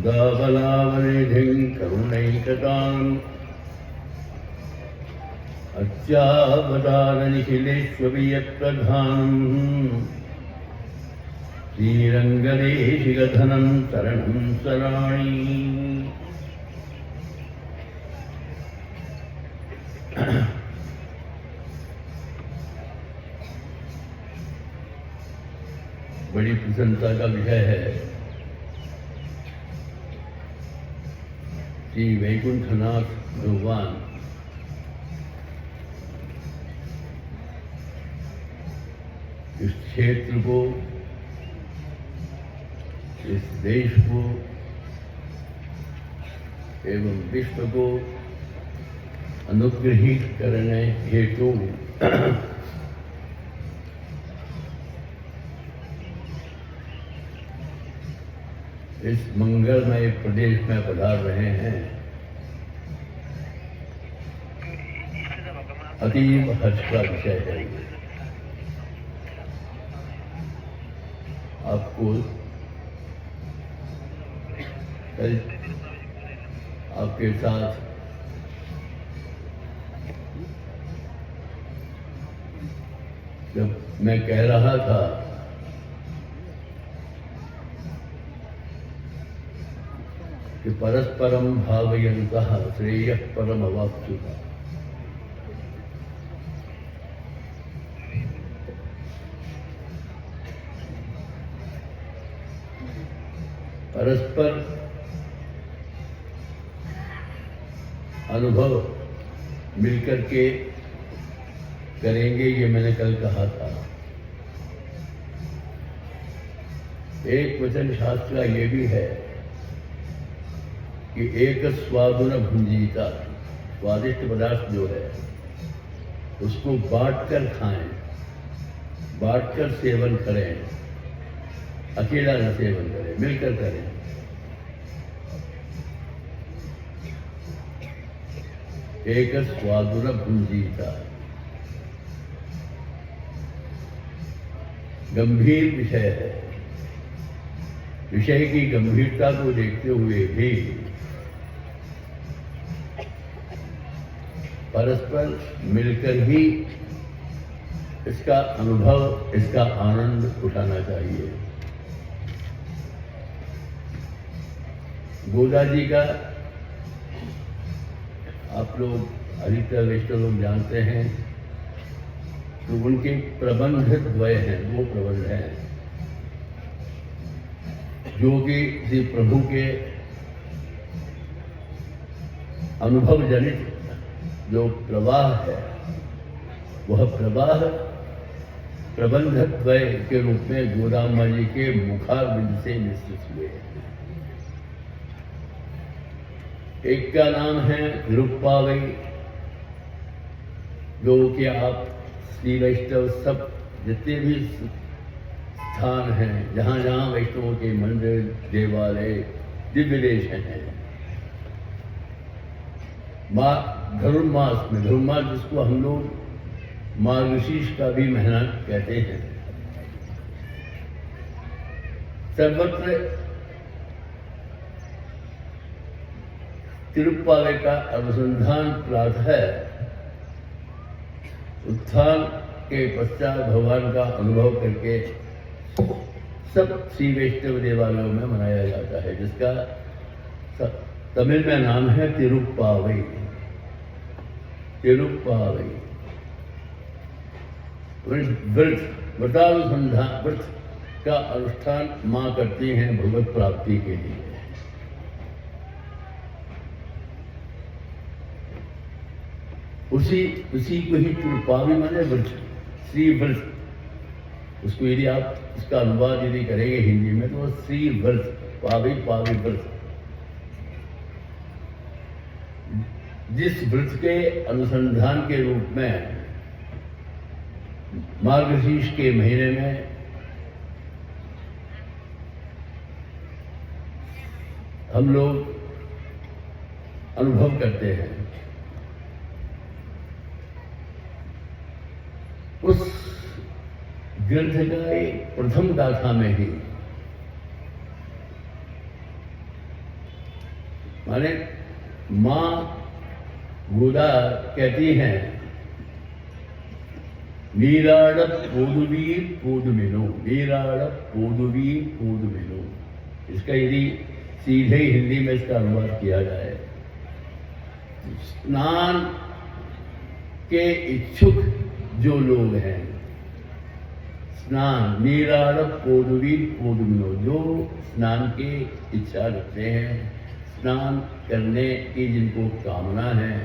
दावलावनिधिं करुणैकताम् अत्यावतारनिखिलेष्वपियप्रधानम् श्रीरङ्गदेशिकधनं शरणं शरणामि। बड़ी प्रसन्नता का विषय है श्री वैकुंठनाथ भगवान इस क्षेत्र को, इस देश को एवं विश्व को अनुग्रहित करने हेतु इस मंगलमय प्रदेश में पधार रहे हैं। अतीव हर्ष का विषय है। आपको कल आपके साथ जब मैं कह रहा था कि परस्परम भावयन्तः श्रेयः परमवाप्स्युः, परस्पर अनुभव मिलकर के करेंगे, ये मैंने कल कहा था। एक वचन शास्त्र का ये भी है कि एक स्वादुन भुंजीता, स्वादिष्ट पदार्थ जो है उसको बांटकर खाएं, बांटकर सेवन करें, अकेला न सेवन करें, मिलकर करें। एक स्वादुन भुंजीता, गंभीर विषय है। विषय की गंभीरता को देखते हुए भी परस्पर मिलकर ही इसका अनुभव, इसका आनंद उठाना चाहिए। गोदा जी का आप लोग अधिकतर वैष्णव लोग जानते हैं, तो उनके प्रबंध द्वय हैं, वो प्रबंध हैं जो कि श्री प्रभु के अनुभव जनित जो प्रवाह है, वह प्रवाह प्रबंध द्वय के रूप में गोदामा जी के मुखारबिंद से निश्चित हुए। एक का नाम है तिरुप्पावई, जो कि आप श्री वैष्णव सब जितने भी स्थान हैं, जहाँ जहाँ वैष्णवों के मंदिर, देवालय, दिव्य देश हैं, धनुर्मास में, धनुर्मास जिसको हम लोग मार्गशीर्ष का भी महीना कहते हैं, सर्वत्र तिरुप्पावई का अनुसंधान प्रातः उत्थान के पश्चात भगवान का अनुभव करके सब श्री वैष्णव देवालयों में मनाया जाता है, जिसका तमिल में नाम है तिरुप्पावई। तिरुप्पावई व्रतानुसंधान, व्रत का अनुष्ठान मां करती हैं भगवत प्राप्ति के लिए। उसी को ही तिरुप्पावई माने व्रत, श्री व्रत। उसको यदि आप इसका अनुवाद यदि करेंगे हिंदी में तो श्री व्रत, पावई पावई व्रत। जिस व्रत के अनुसंधान के रूप में मार्गशीर्ष के महीने में हम लोग अनुभव करते हैं, उस ग्रंथ का प्रथम गाथा में ही माने माँ गोदा कहती हैं नीराड़ पोदुवीर पोदुमिनो, नीराड़ पोदुवीर पोदुमिनो। इसका यदि सीधे हिंदी में इसका अनुवाद किया जाए, स्नान के इच्छुक जो लोग हैं, स्नान नीराड़ पोदुवीर पोदुमिनो, जो स्नान की इच्छा रखते हैं, स्नान करने की जिनको कामना है,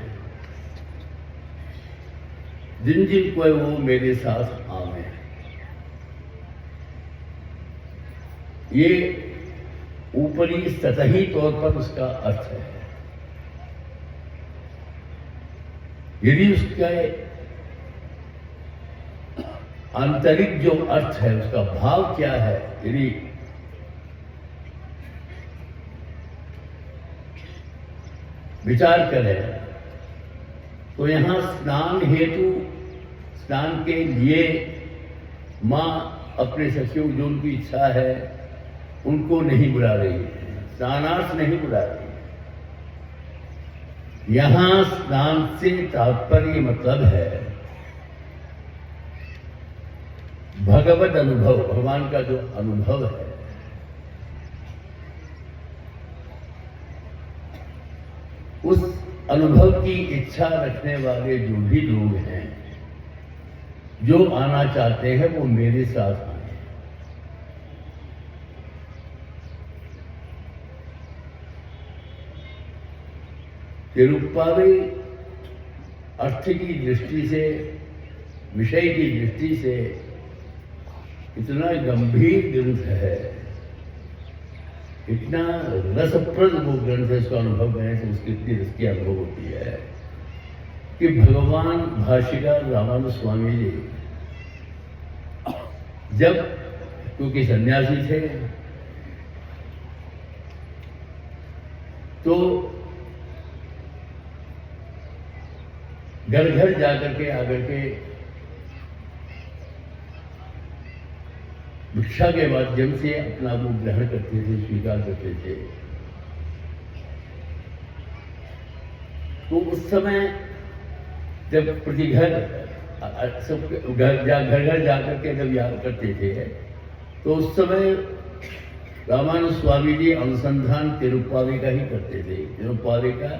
जिन जिनको है वो मेरे साथ आवे। ये ऊपरी सतही तौर पर उसका अर्थ है। यदि उसका आंतरिक जो अर्थ है, उसका भाव क्या है, यदि विचार करें तो यहां स्नान हेतु, स्नान के लिए मां अपने सखियों जो उनकी इच्छा है उनको नहीं बुला रही है, स्नानार्थ नहीं बुला रही है। यहां स्नान से तात्पर्य मतलब है भगवत अनुभव, भगवान का जो अनुभव है, उस अनुभव की इच्छा रखने वाले जो भी लोग हैं, जो आना चाहते हैं, वो मेरे साथ आए। तिरुप्पावई अर्थ की दृष्टि से, विषय की दृष्टि से इतना गंभीर ग्रंथ है, इतना रसप्रद वो ग्रंथ है, उसका अनुभव करने से उसकी इतनी रस की अनुभव होती है कि भगवान भाष्यकार रामानुज स्वामी जी जब, क्योंकि सन्यासी थे, तो घर घर जाकर के आकर के भिक्षा के माध्यम से अपना वो ग्रहण करते थे, स्वीकार करते थे। तो उस समय जब प्रति घर सब घर घर जाकर के जब याद करते थे, तो उस समय रामानुज स्वामी जी अनुसंधान तिरुप्पावई का ही करते थे। तिरुप्पावई का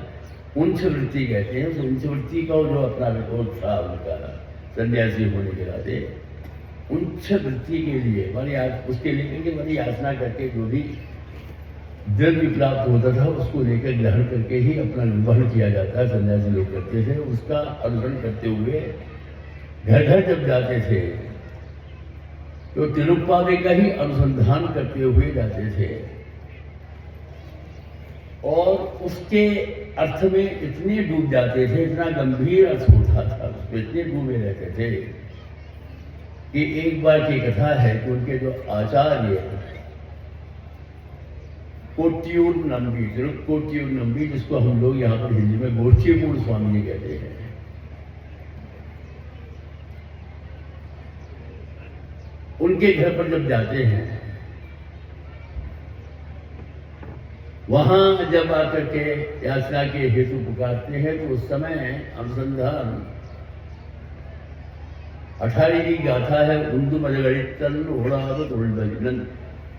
उंच वृत्ति कहते हैं, उस उंच वृत्ति का जो अपना रिकॉर्ड था उनका सन्यासी होने के नाते, उच्च वृत्ति के लिए मानी उसके लेकर के मानी याचना करके जो भी द्रव्य प्राप्त होता था उसको लेकर ग्रहण करके ही अपना निर्वहन किया जाता है, सन्यासी लोग करते थे। उसका अनुसरण करते हुए घर घर जब जाते थे तो तिरुप्पावई का ही अनुसंधान करते हुए जाते थे, और उसके अर्थ में इतने डूब जाते थे, इतना गंभीर अर्थ होता था, उसमें इतने डूबे रहते थे कि एक बार की कथा है कि उनके जो आचार्य कोट्टियूर नंबी, कोट्टियूर नंबी, जिसको हम लोग यहाँ पर हिंदी में गोष्ठीपूर्ण स्वामी जी कहते हैं, उनके घर पर जब जाते हैं, वहां जब आकर के याचना के हेतु पुकारते हैं, तो उस समय अनुसंधान 18 की गाथा है, उन्दु मजगड़ितन ओढ़ावत उल्बन।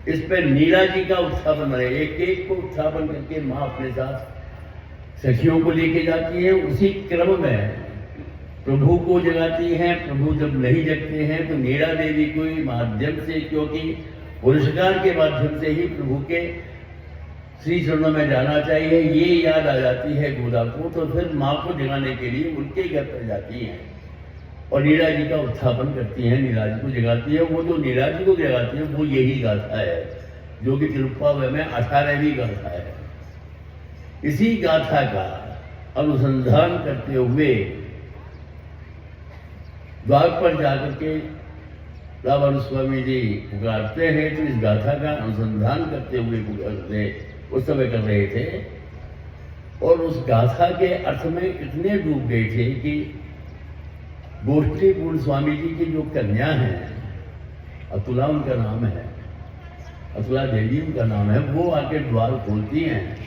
इस पर नीला जी का उत्थापन है, एक एक को उत्थापन करके माँ अपने साथ सखियों को लेके जाती है। उसी क्रम में प्रभु को जगाती हैं। प्रभु जब नहीं जगते हैं तो नीला देवी को माध्यम से, क्योंकि पुरस्कार के माध्यम से ही प्रभु के श्री चरणों में जाना चाहिए, ये याद आ जाती है गोदा को, तो फिर माँ को जगाने के लिए उनके घर पर जाती हैं और नीला जी का उत्थापन करती हैं, नीला जी को जगाती है। वो जो नीला जी को जगाती है वो यही गाथा है जो कि तिरुप्पावई में 18वीं गाथा है। इसी गाथा का अनुसंधान करते हुए द्वार पर जाकर के रामानुज स्वामी जी पुकारते हैं, तो इस गाथा का अनुसंधान करते हुए पुकारते उस समय कर रहे थे, और उस गाथा के अर्थ में इतने डूब गए थे कि गोष्ठीपूर्ण स्वामी जी की जो कन्या है, अतुला उनका नाम है, अतुला देवी उनका नाम है, वो आके द्वार खोलती हैं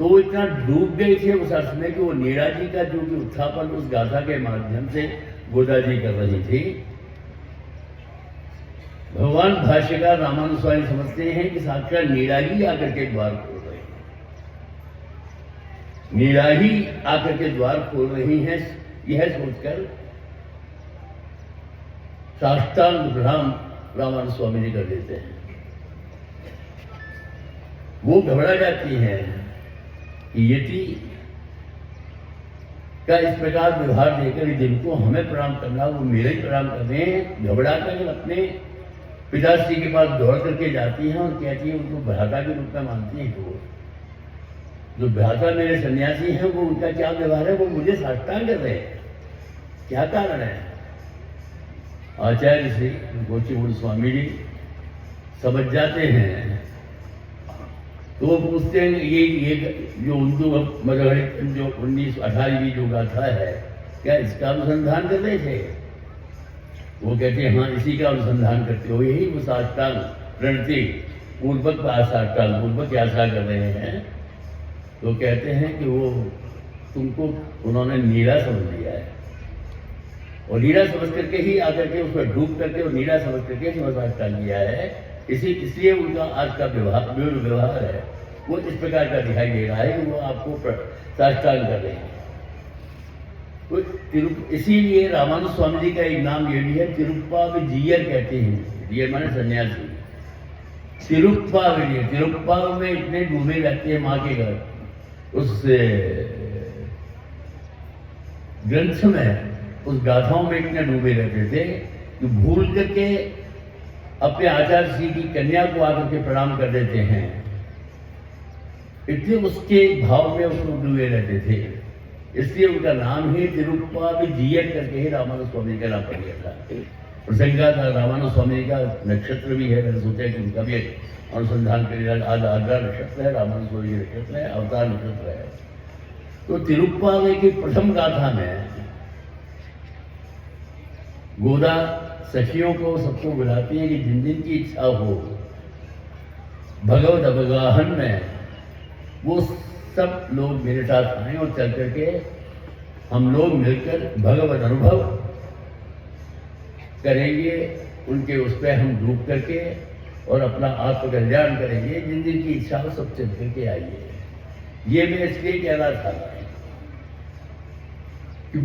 तो वो इतना डूब गए थे उस अर्थ में कि वो नीरा जी का जो कि उत्थापन उस गाथा के माध्यम से गोदा जी कर रही थी। भगवान भाष्यकार रामानुज स्वामी समझते हैं कि साक्षात नीरा ही आकर के द्वार खोल रहे हैं, नीरा ही आकर के द्वार खोल रही हैं। यह सोचकर साष्टांग प्रणाम रामानुज स्वामी जी कर देते हैं। वो घबरा जाती हैं कि यति का इस प्रकार व्यवहार देकर जिनको हमें प्रणाम करना वो मेरे ही प्रणाम कर रहे हैं। घबरा कर अपने पिताश्री के पास दौड़ करके जाती हैं और कहती है, उनको भ्राता के रूप में मानती हैं कि वो जो भ्राता मेरे सन्यासी हैं वो उनका क्या व्यवहार है, वो मुझे साष्टांग कर रहे हैं, क्या कारण है। आचार्य श्री गोचीमूल स्वामी जी समझ जाते हैं तो वो पूछते हैं ये जो उर्दू मगहरी जो 1918 जो गाथा है क्या इसका अनुसंधान कर रहे थे। वो कहते हैं हाँ इसी का अनुसंधान करते हो, यही वो साष्टांग प्रणति पूर्वक साष्टांग पूर्वक यात्रा कर रहे हैं। तो कहते हैं कि वो तुमको उन्होंने नीरा समझ लिया है और नीरा समझ करके ही आकर के उसमें डूब करके और नीरा समझ करके साष्टांग किया है। इसलिए उनका आज का व्यवहार है वो इस प्रकार का दिखाई दे रहा है कि वो आपको साष्टांग कर रहे हैं। तो इसीलिए रामानुज स्वामी जी का एक नाम ये भी है, तिरुप्पा विजयर कहते हैं। जीयर माने सन्यासी। तिरुप्पा विजय, तिरुप्पा में इतने डूबे रहते हैं माँ के घर, उस ग्रंथ में उस गाथाओं में इतने डूबे रहते थे कि भूल करके अपने आचार्य श्री की कन्या को आकर के प्रणाम कर देते हैं, इतने उसके भाव में उसको डूबे रहते थे। इसलिए उनका नाम ही तिरुप्पा विजयर करके ही रामानुज स्वामी का नाम पड़ गया था। प्रसंगा था रामानुज स्वामी का नक्षत्र भी है, मैंने सोचा कि उनका भी अनुसंधान करिएगा। आज आर्द्रा नक्षत्र है, रामानुज स्वामी नक्षत्र है, अवतार नक्षत्र है। तो तिरुप्पा की प्रथम गाथा में गोदा सखियों को सबको बुलाती है कि जिन जिन की इच्छा हो भगवत अवगाहन में वो सब लोग मेरे साथ आए और चल करके हम लोग मिलकर भगवत अनुभव करेंगे। उनके उस पर हम डूब करके और अपना आत्मकल्याण करेंगे। जिन जिन की इच्छा हो सब चल करके आइए। ये मैं इसलिए कह रहा था कि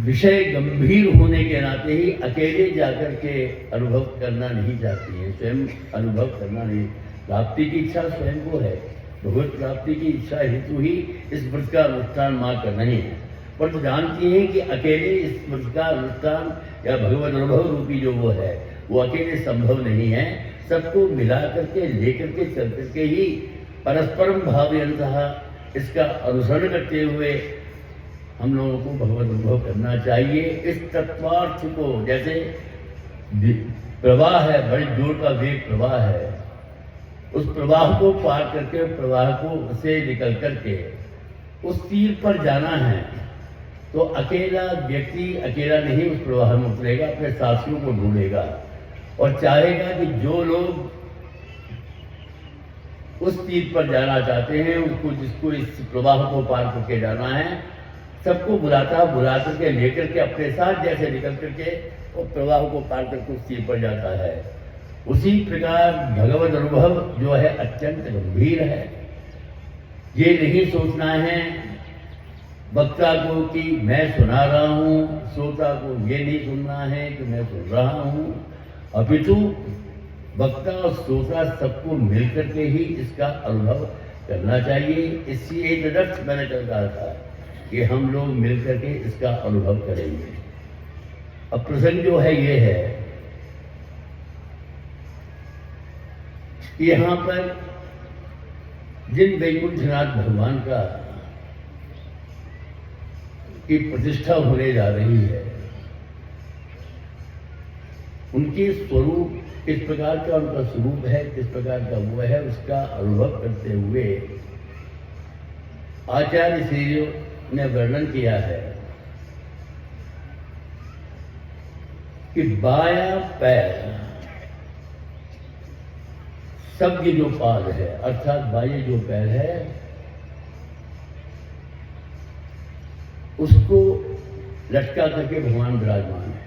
विषय गंभीर होने के नाते ही अकेले जाकर के अनुभव करना नहीं चाहती है, स्वयं अनुभव करना नहीं। प्राप्ति की इच्छा स्वयं को है, भगवत प्राप्ति की इच्छा हेतु ही इस व्रत का अनुष्ठान माँ कर रही है। पर तो जानती हैं कि अकेले इस व्रत का अनुष्ठान या भगवत अनुभव रूपी जो वो है वो अकेले संभव नहीं है। सबको मिला करके लेकर के चल करके ही परस्परम भावयन्तः इसका अनुसरण करते हुए हम लोगों को भगवत अनुभव करना चाहिए। इस तत्वार्थ को, जैसे प्रवाह है, बड़े जोर का वेग प्रवाह है, उस प्रवाह को पार करके प्रवाह को से निकल करके उस तीर पर जाना है तो अकेला व्यक्ति अकेला नहीं उस प्रवाह में उतरेगा, अपने साथियों को ढूंढेगा और चाहेगा कि जो लोग उस तीर पर जाना चाहते हैं उसको, जिसको इस प्रवाह को पार करके जाना है, सबको बुला करके लेकर के अपने साथ जैसे निकल करके वो प्रवाह को पार करके उस तीर पर जाता है। उसी प्रकार भगवत अनुभव जो है अत्यंत गंभीर है। ये नहीं सोचना है वक्ता को कि मैं सुना रहा हूँ, श्रोता को ये नहीं सुनना है कि मैं सुन रहा हूँ, अपितु वक्ता और श्रोता सबको मिलकर के ही इसका अनुभव करना चाहिए। इसलिए तदर्थ मैंने कल कहा था कि हम लोग मिलकर के इसका अनुभव करेंगे। अब प्रसंग जो है ये है कि यहाँ पर जिन वैकुंठनाथ भगवान का की प्रतिष्ठा होने जा रही है, उनके स्वरूप किस प्रकार का उनका स्वरूप है, किस प्रकार का वो है, उसका अनुभव करते हुए आचार्य श्री ने वर्णन किया है कि बायां पैर सब्ज जो पाद है, अर्थात बाये जो पैर है उसको लटका करके भगवान विराजमान है।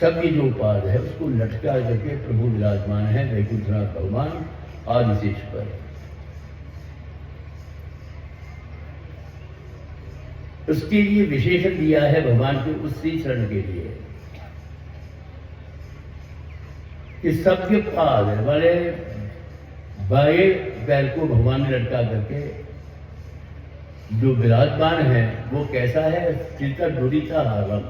सबकी जो पाद है उसको लटका करके प्रभु विराजमान है वैकुंठनाथ भगवान आदिशेष पर। उसके लिए विशेषण दिया है भगवान के उस श्री चरण के लिए कि सबके पाद वाले बाएं पैर को भगवान ने लटका करके जो विराजमान है वो कैसा है? स्थित दुरिता हरम,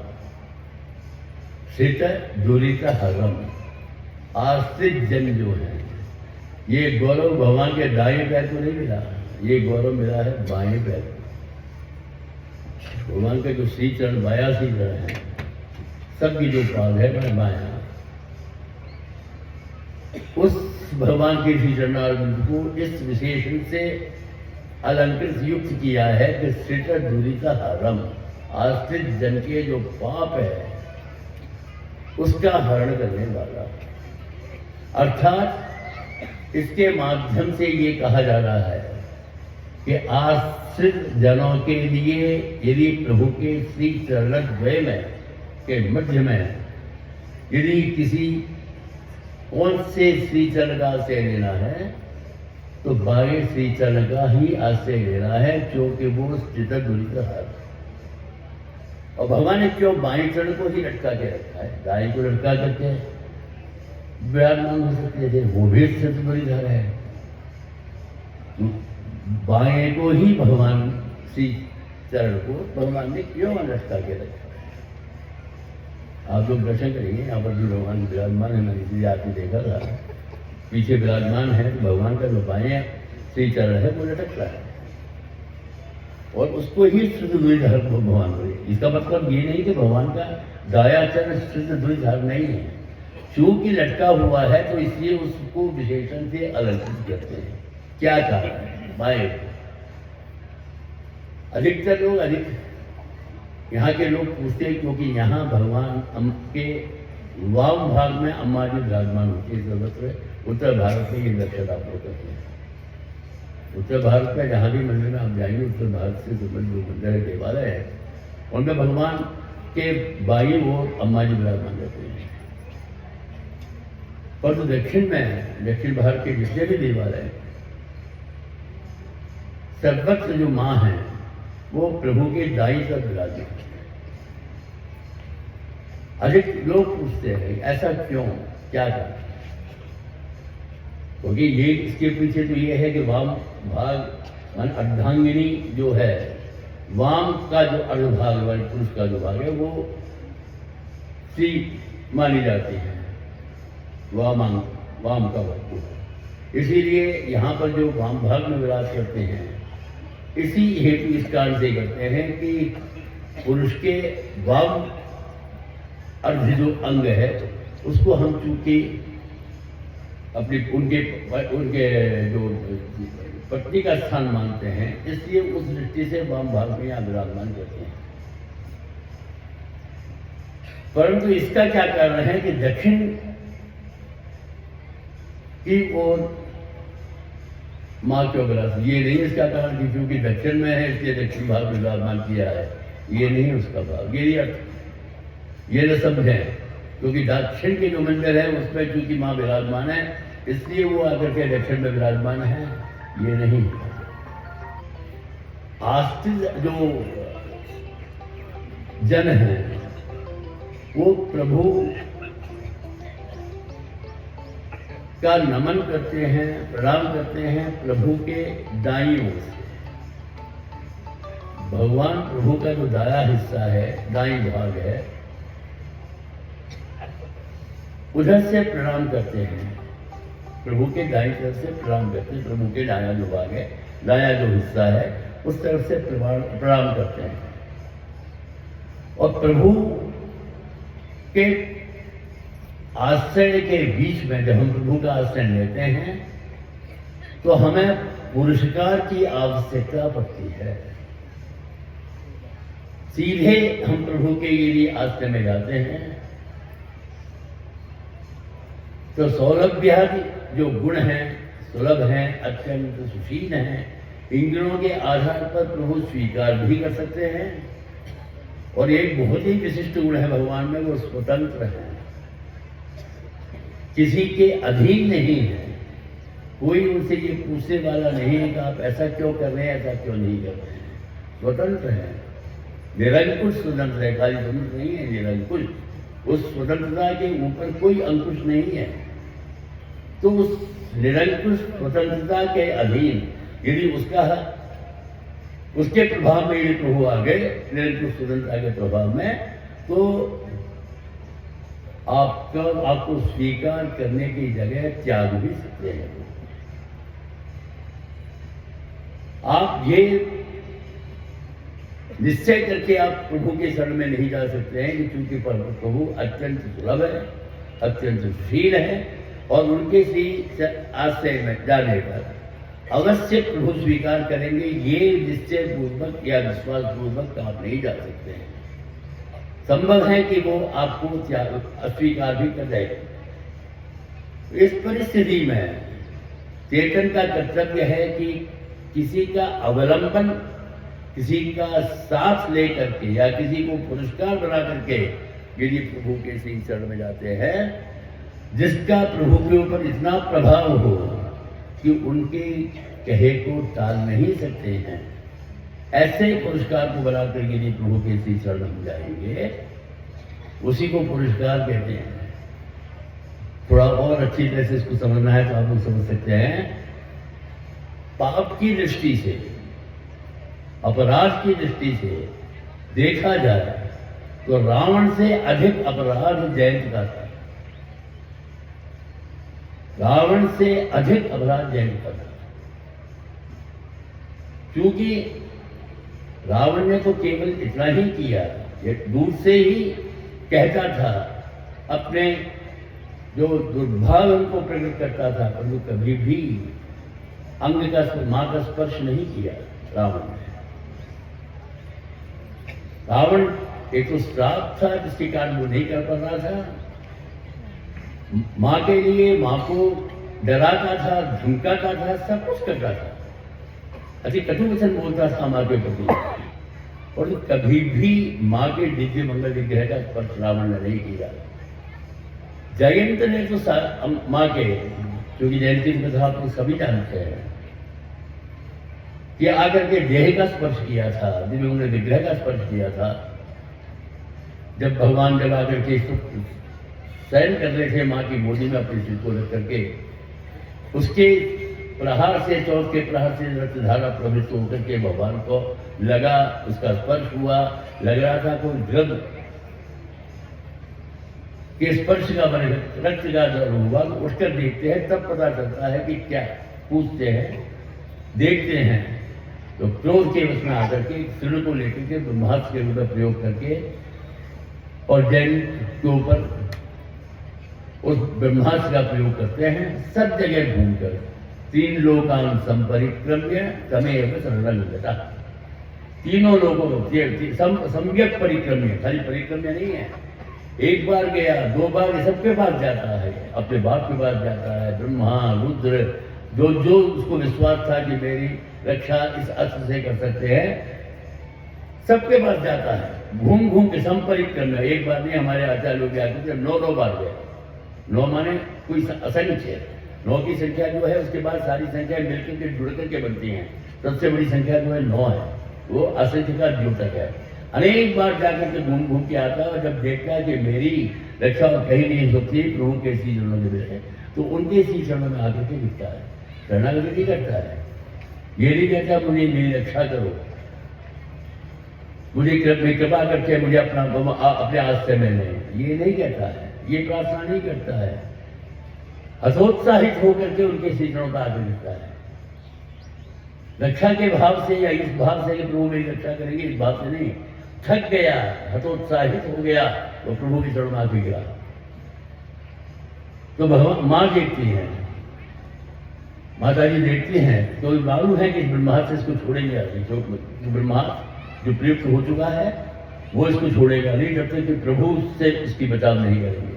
स्थित दुरिता हरम। आश्रित जन जो है, ये गौरव भगवान के दाएं पैर को नहीं मिला, ये गौरव मिला है बाएं पैर को। भगवान का जो श्री चरण बाया श्री चरण है, सबकी जो पाद है वह बाया, उस भगवान के श्री चरणारविंद को इस विशेषण से अलंकृत युक्त किया है कि स्थित दुरिता हरम, आश्रित जन के जो पाप है उसका हरण करने वाला। अर्थात इसके माध्यम से ये कहा जा रहा है कि आश्रित जनों के लिए यदि प्रभु के श्री चरणद्वय में के मध्य में यदि किसी कौन से श्री चरण का आश्रय लेना है तो बाएं श्री चरण का ही आश्रय लेना है, क्योंकि वो स्थित दुरिता हर। और भगवान ने क्यों बाएं चरण को ही लटका के रखा है? दाएं को लटका करके विराजमान हो सकते थे, वो भी स्थित दुरिता है। बाएं को ही भगवान श्री चरण को भगवान ने क्यों लटका के रखा? आप लोग दर्शन करेंगे, यहाँ पर भी भगवान विराजमान है। मैंने इसलिए आपने देखा था पीछे विराजमान है, तो भगवान का जो बाएं श्री चरण है वो लटक रहा है और उसको ही स्थित दुरिधार भगवान हो। इसका मतलब ये नहीं कि भगवान का दाया चरण स्थित दुरिधार नहीं है, चूंकि लटका हुआ है तो इसलिए उसको विशेषण से अलंकृत करते हैं। क्या कारण है? बाएं। अधिकतर लोग यहाँ के लोग पूछते हैं क्योंकि यहाँ भगवान के वाम भाग में अम्मा जी विराजमान होती है सर्वत्र। उत्तर भारत में ये दर्शन आप लोग करते हैं। उत्तर भारत में जहाँ भी मंदिर में आप जाएंगे, उत्तर भारत से जो मंदिर है, देवालय है, उनमें भगवान के बाई ओर अम्मा जी विराजमान रहते हैं। पर तो दक्षिण में, दक्षिण भारत के जितने भी देवालय सर्वत्र जो माँ है वो प्रभु के दाई तरफ विराजमान। अधिक लोग पूछते हैं ऐसा क्यों, क्या कारण? क्योंकि ये इसके पीछे तो ये है कि वाम भाग मान अर्धांगिनी जो है, वाम का जो अर्धभाग वाले पुरुष का जो भाग है वो स्त्री मानी जाती है, वाम का वस्तु। इसीलिए यहाँ पर जो वाम भाग में विराज करते हैं, इसी हेतु इस कारण से करते हैं कि पुरुष के वाम अर्ध जो अंग है उसको हम चूंकि अपनी उनके जो पत्नी का स्थान मानते हैं, इसलिए उस दृष्टि से वाम भाग में यहाँ विराजमान करते हैं। परंतु इसका क्या कारण है कि दक्षिण की ओर माँ क्यों विराज? ये नहीं इसका कारण कि क्योंकि दक्षिण में है इसलिए दक्षिण भाग में विराजमान किया है, ये नहीं उसका भाव। ये न समझें, क्योंकि दक्षिण के जो मंदिर है उसमें चूंकि माँ विराजमान है इसलिए वो आकर के दक्षिण में विराजमान है, ये नहीं। आस्तिक जो जन है वो प्रभु का नमन करते हैं, प्रणाम करते हैं प्रभु के दाईं ओर से। भगवान प्रभु का जो दाया हिस्सा है, दाईं भाग है, उधर से प्रणाम करते हैं, प्रभु के दाईं तरफ से प्रणाम करते हैं। प्रभु के दाया जो भाग है, दाया जो हिस्सा है, उस तरफ से प्रणाम करते हैं। और प्रभु के आश्रय के बीच में जब हम प्रभु का आश्रय लेते हैं तो हमें पुरस्कार की आवश्यकता पड़ती है। सीधे हम प्रभु के यदि आश्रय में जाते हैं तो सौलभ्यादि जो गुण हैं, सुलभ हैं, अत्यंत सुशील हैं, इंद्रियों के आधार पर प्रभु स्वीकार भी कर सकते हैं, और एक बहुत ही विशिष्ट गुण है भगवान में, वो स्वतंत्र है, किसी के अधीन नहीं है। कोई उनसे ये पूछने वाला नहीं है कि आप ऐसा क्यों कर रहे हैं, ऐसा क्यों नहीं कर रहे हैं। स्वतंत्र है, निरंकुश स्वतंत्र है, खाली स्वतंत्र नहीं है, निरंकुश। उस स्वतंत्रता के ऊपर कोई अंकुश नहीं है। तो उस निरंकुश स्वतंत्रता के अधीन यदि उसके प्रभाव में यदि प्रभु आ गए, निरंकुश स्वतंत्रता के प्रभाव में, तो आपको स्वीकार करने की जगह त्याग भी सकते हैं। आप ये निश्चय करके आप प्रभु के शरण में नहीं जा सकते हैं कि चूंकि प्रभु अत्यंत सुलभ है, अत्यंत सुशील है, और उनके सी आश्रय में जाने पर अवश्य प्रभु स्वीकार करेंगे, ये निश्चय पूर्वक या विश्वास पूर्वक आप नहीं जा सकते हैं। संभव है कि वो आपको अस्वीकार भी कर दें। इस परिस्थिति में चेतन का कर्तव्य है कि किसी का अवलंबन, किसी का साथ लेकर के या किसी को पुरस्कार बना करके यदि प्रभु के श्री चरण में जाते हैं, जिसका प्रभु के ऊपर इतना प्रभाव हो कि उनके कहे को टाल नहीं सकते हैं, ऐसे पुरस्कार को बनाकर यदि प्रभु के श्री चरण में जाएंगे, उसी को पुरस्कार कहते हैं। थोड़ा और अच्छी तरह से इसको समझना है तो आप लोग समझ सकते हैं। पाप की दृष्टि से, अपराध की दृष्टि से देखा जाए तो रावण से अधिक अपराध जयंत का था। रावण से अधिक अपराध जयंत का था, क्योंकि रावण ने तो केवल इतना ही किया, दूर से ही कहता था, अपने जो दुर्भाव उनको प्रकट करता था, परंतु कभी भी अंग का, मां का स्पर्श नहीं किया रावण ने। रावण एक तो श्राप था जिसके कारण वो नहीं कर पा रहा था, मां के लिए, मां को डराता था, धमकाता था, सब कुछ करता था, अति कटु वचन बोलता था मां के प्रति, और कभी भी मां के दिव्य मंगल विग्रह का स्पर्श रावण ने नहीं किया। जयंत ने तो मां के, क्योंकि जयंती की कथा आप सभी जानते हैं, कि आकर के देह का स्पर्श किया था, दिव्य मंगल विग्रह का स्पर्श किया था। जब भगवान जब आकर के शयन कर रहे थे मां की गोदी में अपने सिर को रख करके, उसके प्रहार से, चौथ के प्रहार से रक्तधारा प्रवृत्त होकर के भगवान को लगा, उसका स्पर्श हुआ, लग रहा था कोई द्रव के स्पर्श का बने रक्त का जब हुआ, तो उठकर देखते हैं, तब पता चलता है कि क्या पूछते हैं, देखते हैं, तो क्रोध के वश में आकर के सिर को लेकर के ब्रह्मास्त्र के रूप में प्रयोग करके और जैन के ऊपर उस ब्रह्मास्त्र का प्रयोग करते हैं। सब जगह घूमकर, 3 लोकान संपरिक्रम्य तमेव शरणं गता, तीनों लोगों को सम्यक परिक्रम्य, खाली परिक्रम्य नहीं है, एक बार गया, 2 बार सबके पास जाता है, अपने बाप के पास जाता है, ब्रह्मा रुद्र, जो उसको विश्वास था कि मेरी रक्षा इस अस्त्र से कर सकते हैं, सबके पास जाता है, घूम घूम के संपरिक्रम्य। एक बार नहीं, हमारे आचार्य लोग आते थे 9 बार गए। 9 माने कोई असंख्य, 9 की संख्या जो है उसके बाद सारी संख्या मिलकर के जुड़ करके बनती हैं। सबसे बड़ी संख्या जो है 9 है, वो असंख्य का द्योतक है। अनेक बार जाकर के घूम घूम के आता है, और जब देखता है कि मेरी रक्षा कहीं नहीं होती, प्रभु के श्री चरणों में है, तो उनके श्री चरणों में आकर के दिखता है, शरणागति नहीं करता है। ये नहीं कहता मुझे मेरी रक्षा करो, मुझे कृपा करके मुझे अपने आश्रय में ले, ये नहीं कहता है, ये प्रार्थना नहीं करता है। हतोत्साहित होकर के उनके श्री चरणों का आगे दिखता है, रक्षा के भाव से या इस भाव से कि प्रभु मेरी रक्षा करेंगे, इस भाव से नहीं। थक गया, हतोत्साहित हो गया, तो प्रभु के चरण में आके गिरा। तो भगवान मां देखती हैं, माता जी देखती हैं, तो मालूम है कि ब्रह्मास्त्र से इसको छोड़ेंगे आगे, जो ब्रह्मास्त्र जो प्रयुक्त हो चुका है वो इसको छोड़ेगा नहीं, जब तक कि प्रभु से इसकी बचाव नहीं करेंगे।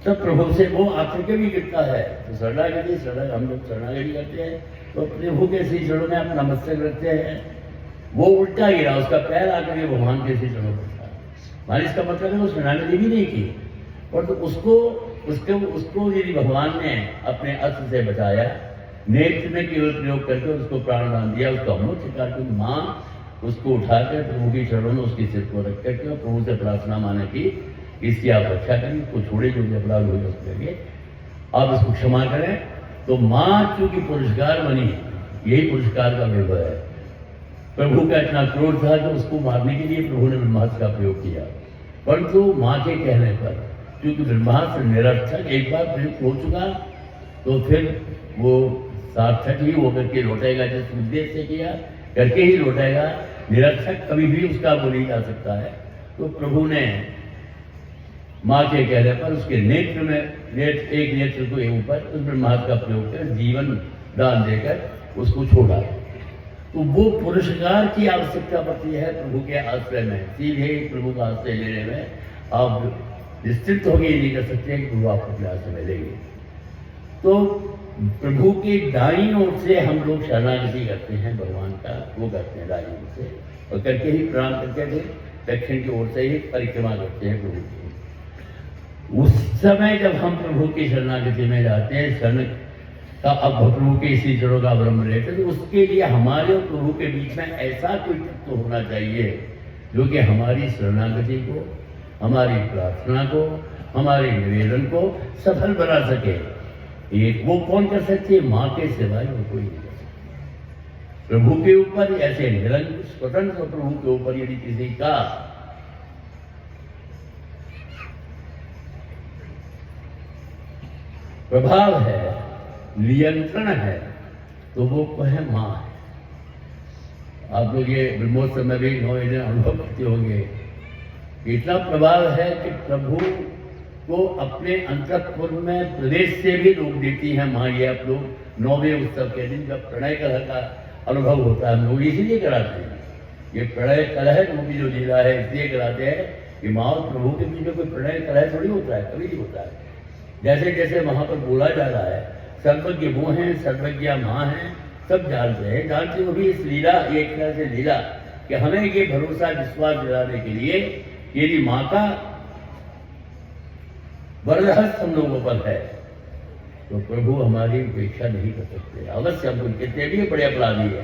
तब प्रभु से वो आकर के भी गिरता है। तो शरणागति हम लोग शरणागति करते हैं तो प्रभु के श्री चरणों में अपना मस्तक रखते हैं। वो उल्टा गिरा, उसका पैर आकर के भगवान के श्री चरणों पर था। हमारे इसका मतलब है वो शरणागति भी नहीं की, और तो उसको यदि भगवान ने अपने अस्त्र से बचाया, नेत्र में केवल प्रयोग करके उसको प्राणदान दिया, उसका मुख्य कारण माँ उसको उठाकर प्रभु के चरणों में उसके सिर को रख करके और प्रभु से प्रार्थना माने की इसकी आप रक्षा करें, उसको छोड़े जो भी अपराध हुए उसके लिए आप इसको क्षमा करें। तो माँ चूंकि पुरस्कार बनी, यही पुरस्कार का वैभव है। प्रभु का इतना क्रोध था कि उसको मारने के लिए प्रभु ने ब्रह्मास्त्र का प्रयोग किया, परंतु माँ के कहने पर क्योंकि ब्रह्मास्त्र निरर्थक एक बार प्रयुक्त हो चुका तो फिर वो सार्थक ही होकर के लौटेगा, जिस उद्देश्य से किया करके ही लौटेगा। निरर्थक कभी भी उसका वो नहीं जा सकता है। तो प्रभु ने माँ के कहने पर उसके नेत्र में एक नेत्र को ऊपर उस ब्रह्मास्त्र का प्रयोग कर जीवन दान देकर उसको छोड़ा। तो वो पुरस्कार की आवश्यकता पड़ती है प्रभु के आश्रय में। सीधे प्रभु का आश्रय लेने में आप निश्चित होकर ये नहीं कर सकते कि प्रभु आपको अपने आश्रय में लेंगे। तो प्रभु के दाईं ओर से हम लोग शरणागति करते हैं, भगवान का वो करते हैं दाईं ओर से, और करके ही प्रणाम करके फिर दक्षिण की ओर से ही परिक्रमा करते हैं प्रभु की। उस समय जब हम प्रभु की शरणागति में जाते हैं, शरण का अब प्रभु के इसी चरणों का अवलंबन लेते, तो उसके लिए हमारे और प्रभु के बीच में ऐसा कोई तत्व होना चाहिए जो कि हमारी शरणागति को, हमारी प्रार्थना को, हमारे निवेदन को सफल बना सके। एक वो कौन कर सकती है? माँ के सिवाय वो कोई नहीं कर सकता। प्रभु के ऊपर ऐसे निरंकुश स्वतंत्र प्रभु के ऊपर यदि किसी का प्रभाव है, नियंत्रण है, तो वो है माँ है। आप लोग ये ब्रह्मोत्सव में भी 9 दिन अनुभव करते होंगे। इतना प्रभाव है कि प्रभु को अपने अंतःपुर में प्रदेश से भी रोक देती है माँ। ये आप लोग 9वें उत्सव के दिन जब प्रणय कलह का अनुभव होता है, हम लोग इसीलिए कराते हैं। ये प्रणय कलह रूपी जो लीला है इसलिए कराते हैं कि माँ और प्रभु के बीच में कोई प्रणय कलह थोड़ी होता है, कभी नहीं होता है। जैसे जैसे वहाँ पर बोला जा रहा है, सर्वज्ञ वो हैं, सर्वज्ञा माँ हैं, सब जानते हैं। जानते हो भी इस लीला, एक तरह से लीला कि हमें ये भरोसा विश्वास दिलाने के लिए यदि माँ का वरदहस्त हम लोगों पर है तो प्रभु हमारी उपेक्षा नहीं कर सकते। अवश्य हम कितने भी बड़े अपराधी है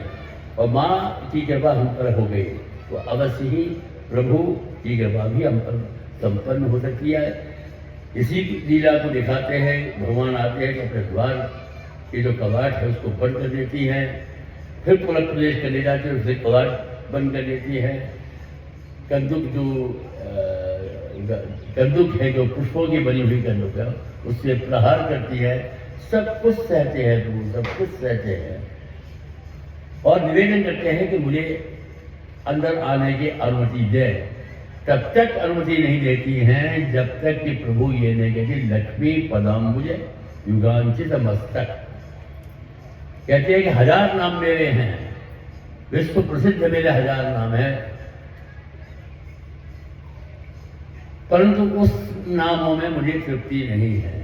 और माँ की कृपा हम पर हो गई तो अवश्य ही प्रभु की कृपा भी हम पर संपन्न हो सकती है। इसी लीला को दिखाते हैं। भगवान आते हैं तो अपने द्वार के जो कवाट है उसको बंद कर देती है, फिर पुनः प्रवेश करने जाते हैं, उससे कवाट बंद कर देती है। कंदुक है जो पुष्पों की बनी हुई कंदुक है, उससे प्रहार करती है। सब कुछ सहते हैं प्रभु, सब कुछ सहते हैं और निवेदन करते हैं कि मुझे अंदर आने की अनुमति दे। तब तक अनुमति नहीं देती हैं जब तक कि प्रभु ये नहीं कहती लक्ष्मी पदाम्बुज युगांचित मस्तक। कहते हैं कि 1000 नाम मेरे हैं, विश्व प्रसिद्ध मेरे 1000 नाम है, परंतु उस नामों में मुझे तृप्ति नहीं है।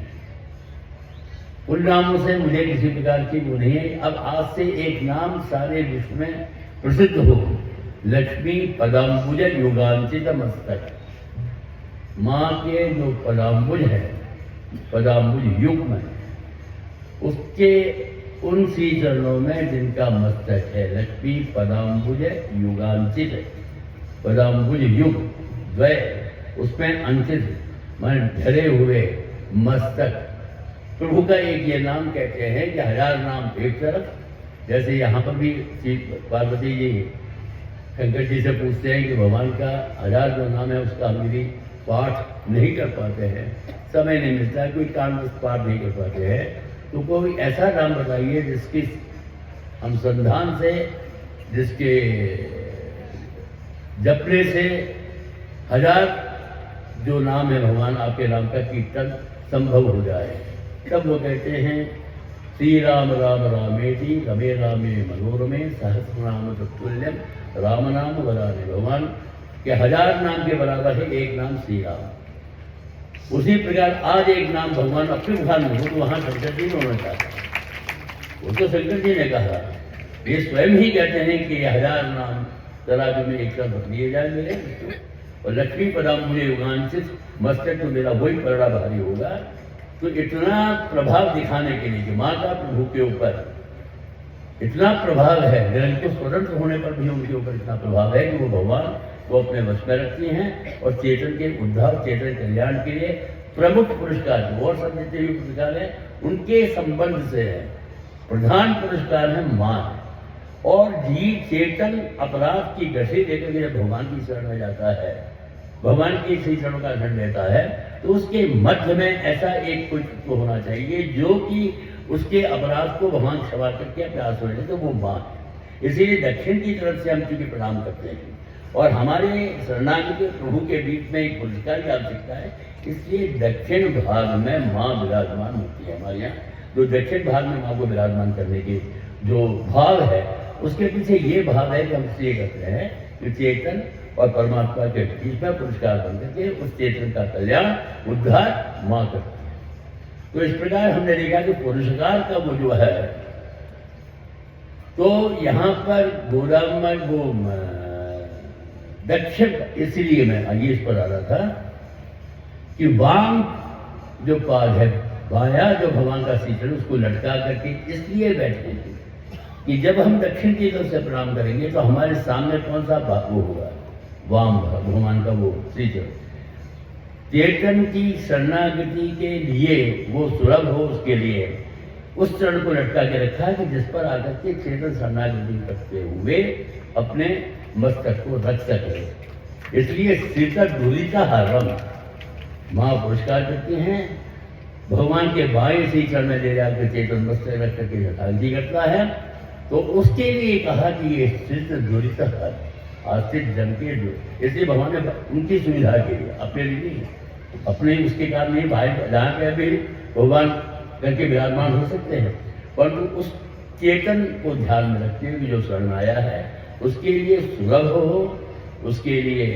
उन नामों से मुझे किसी प्रकार की वो नहीं है। अब आज से एक नाम सारे विश्व में प्रसिद्ध हो, लक्ष्मी पदाम्बुज युगांचित मस्तक। माँ के जो पदाम्बुज है, पदाम्बुज युग में, उसके उन सी चरणों में जिनका मस्तक है, लक्ष्मी पदाम्बुज युगांचित, पदाम्बुज युग द्वय, उसमें अंकित मान ढले हुए मस्तक। प्रभु का एक ये नाम कहते हैं कि 1000 नाम एक तरफ, जैसे यहाँ पर भी पार्वती जी शंकर जी से पूछते हैं कि भगवान का 1000 जो नाम है उसका हम यदि पाठ नहीं कर पाते हैं, समय नहीं मिलता है, कोई कारणवश पाठ नहीं कर पाते हैं, तो कोई ऐसा नाम बताइए जिसकी अनुसंधान से, जिसके जपने से 1000 जो नाम है भगवान आपके नाम का कीर्तन संभव हो जाए। तब वो कहते हैं श्री राम राम रामेति रमे रामे मनोरमे सहस्रनाम तत्तुल्यम राम नाम वराने। भगवान के 1000 नाम के बराबर है एक नाम श्री राम। उसी प्रकार आज एक नाम भगवान अपने मुखान में हो तो वहाँ शंकर जी ने होना चाहता, वो तो शंकर जी ने कहा, ये स्वयं ही कहते हैं कि 1000 नाम तराजू में एक साथ रख दिए जाए मेरे, और लक्ष्मी पदा मुझे युगांचित मस्तक तो मेरा वही पलड़ा भारी होगा। तो इतना प्रभाव दिखाने के लिए कि माता प्रभु के ऊपर इतना प्रभाव है, निरंकुश स्वतंत्र होने पर भी उनके ऊपर इतना प्रभाव है कि वो भगवान को अपने वश में रखती हैं और चेतन के उद्धार, चेतन कल्याण के लिए प्रमुख पुरस्कार जो और सब जितने भी पुरस्कार हैं उनके संबंध से है। प्रधान पुरस्कार है माँ, और जीव चेतन अपराध की गठरी लेकर के जब भगवान की शरण में जाता है, भगवान की श्री चरणों का शरण लेता है, तो उसके मध्य में ऐसा एक कोई तत्व होना चाहिए जो कि उसके अपराध को भगवान क्षमा करके प्रयास हो जाए, तो वो माँ है। इसीलिए दक्षिण की तरफ से हम चूंकि प्रणाम करते हैं और हमारे शरणागति प्रभु के बीच में एक पुरस्कार की आवश्यकता है, इसलिए दक्षिण भाग में माँ विराजमान होती है हमारे यहाँ। तो दक्षिण भाग में माँ को विराजमान करने के जो भाव है, उसके पीछे ये भाव है कि हम इसलिए करते हैं कि चेतन और परमात्मा के बीच में पुरस्कार बन करके उस चेतन का कल्याण, उद्धार माँ करती है। तो इस प्रकार हमने देखा कि पुरस्कार का वो जो है, तो यहाँ पर गोदाम में वो दक्षिण, इसलिए मैं आगे इस पर आ रहा था कि वाम जो पाद है, बाया जो भगवान का शीतल उसको लटका करके इसलिए बैठे हैं कि जब हम दक्षिण की तरफ से प्रणाम करेंगे तो हमारे सामने कौन सा वो होगा, वाम भगवान का वो शीतल। चेतन की शरणागति के लिए वो सुलभ हो, उसके लिए उस चरण को लटका के रखा है कि जिस पर आकर के चेतन शरणागति करते हुए अपने मस्तक को रख सके। इसलिए शीतल धूलि का हारम माँ पुरस्कार करती हैं, भगवान के बाएं से चरण में ले जाकर चेतन मस्तक रख करके शताब्दी करता है। तो उसके लिए कहा कि ये शीतल धूलि का हार आस्तिक जन के जो, इसलिए भगवान ने उनकी सुविधा के लिए, अपने लिए नहीं, अपने उसके कारण नहीं, भाई जहाँ पे भी भगवान करके विराजमान हो सकते हैं, परंतु उस चेतन को ध्यान में रखते हुए जो शरण आया है उसके लिए सुलभ हो, उसके लिए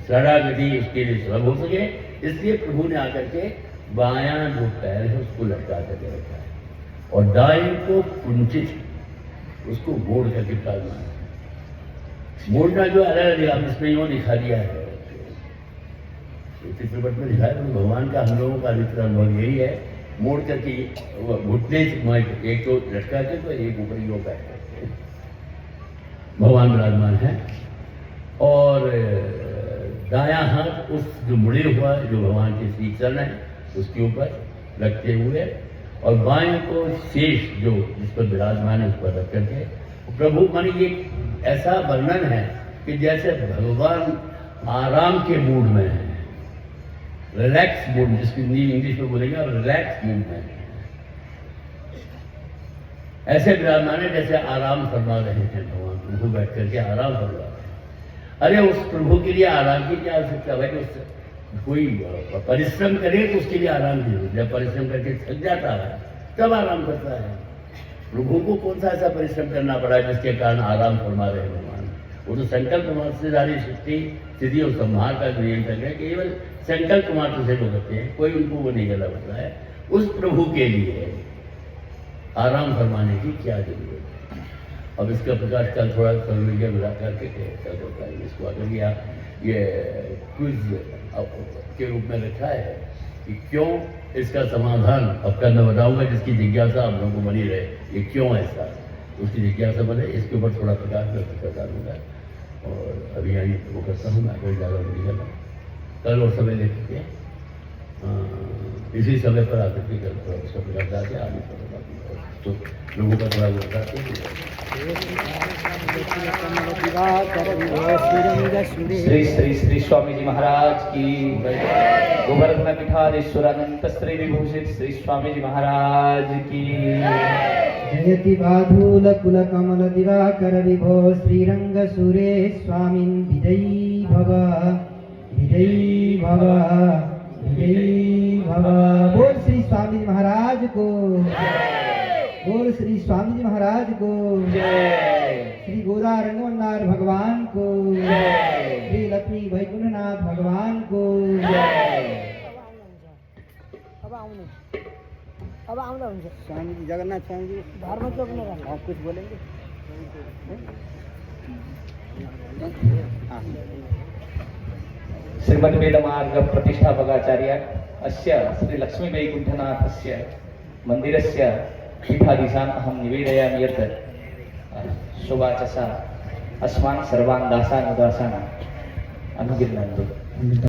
शरणागति उसके लिए सुलभ हो सके, इसलिए प्रभु ने आकर के बायां जो पैर है उसको लटका करके रखा है और दाएं को कुंचित उसको मोड़ करके विराजमान है। मोड़ना जो अलग अलग इसमें यूँ दिखा दिया है, चित्रपट में दिखाया, तो भगवान का हम लोगों का अधिकतर अनुभव यही है, मोड़ करके घुटने एक तो लटका के तो एक ऊपर ही होता है, भगवान विराजमान है। और दायां हाथ उस जो मुड़े हुआ जो भगवान के श्री चरण है उसके ऊपर रखते हुए, और बाएं को शेष जो जिस पर विराजमान है उस पर रख करके प्रभु, माने ये ऐसा वर्णन है कि जैसे भगवान आराम के मूड में है, रिलैक्स मूड, जिसकी इंग्लिश में बोलेंगे रिलैक्स मूड में, ऐसे विराजमान है जैसे आराम फरमा रहे हैं भगवान, प्रभु बैठ करके आराम फरमा रहे हैं। अरे उस प्रभु के लिए आराम की क्या आवश्यकता है? उस कोई परिश्रम करे तो उसके लिए आराम की जरूरत, जब परिश्रम करके थक जाता है तब आराम करता है। प्रभु को कौन सा ऐसा परिश्रम करना पड़ा है जिसके कारण आराम फरमा रहे भगवान? वो तो संकल्प मात्र से सारी सृष्टि स्थिति और संहार का नियम कर रहे हैं, केवल संकल्प मात्र से लोग करते हैं, कोई उनको वो नहीं करना पड़ता है। उस प्रभु के लिए आराम फरमाने की क्या जरूरत है? अब इसका प्रकाश कल थोड़ा सोशल मीडिया मिला करके कल होता है, इसको अगर ये क्विज के रूप में रखा है कि क्यों, इसका समाधान अब कल मैं बताऊंगा, जिसकी जिज्ञासा आप लोगों को बनी रहे, ये क्यों ऐसा, उसकी जिज्ञासा बने, इसके ऊपर थोड़ा प्रकाश मैं करता दूँगा। और अभी यही वो करता हूँ मैं, कोई ज़्यादा नहीं करना, कल और समय लेके इसी समय पर आकर के कल थोड़ा उसका प्रकाश डालते आगे बता दूँगा, तो लोगों का थोड़ा वो बताते हैं। श्री श्री श्री स्वामी जी महाराज की, गोवर्धन पीठाधीश्वरानंद श्री विभूषित श्री स्वामी जी महाराज की। जयति बाधूल कुल कमल दिवाकर विभो श्रीरंग सुरेश स्वामिन् विजयी भव, विजयी भव, विजयी भव। बोल श्री स्वामी जी महाराज को, बोल श्री स्वामी जी महाराज को, श्री गोदा रंगवन्नाथ भगवान को, श्री लक्ष्मी वैकुंठनाथ भगवान को। आऊंगे अब आऊंगा उनसे स्वामी जी जगन्नाथ स्वामी जी धर्म चौक में रहना आप कुछ बोलेंगे हाँ श्रीमद् वेदमार्ग प्रतिष्ठापकाचार्य अस्य श्री लक्ष्मी वैकुण्ठनाथस्य मन्दिरस्य पीठाधीशान् अहं निवेदयामि यत् शुभाचसा अस्मान् सर्वान् दासानुदासान् अनुगृह्णन्तु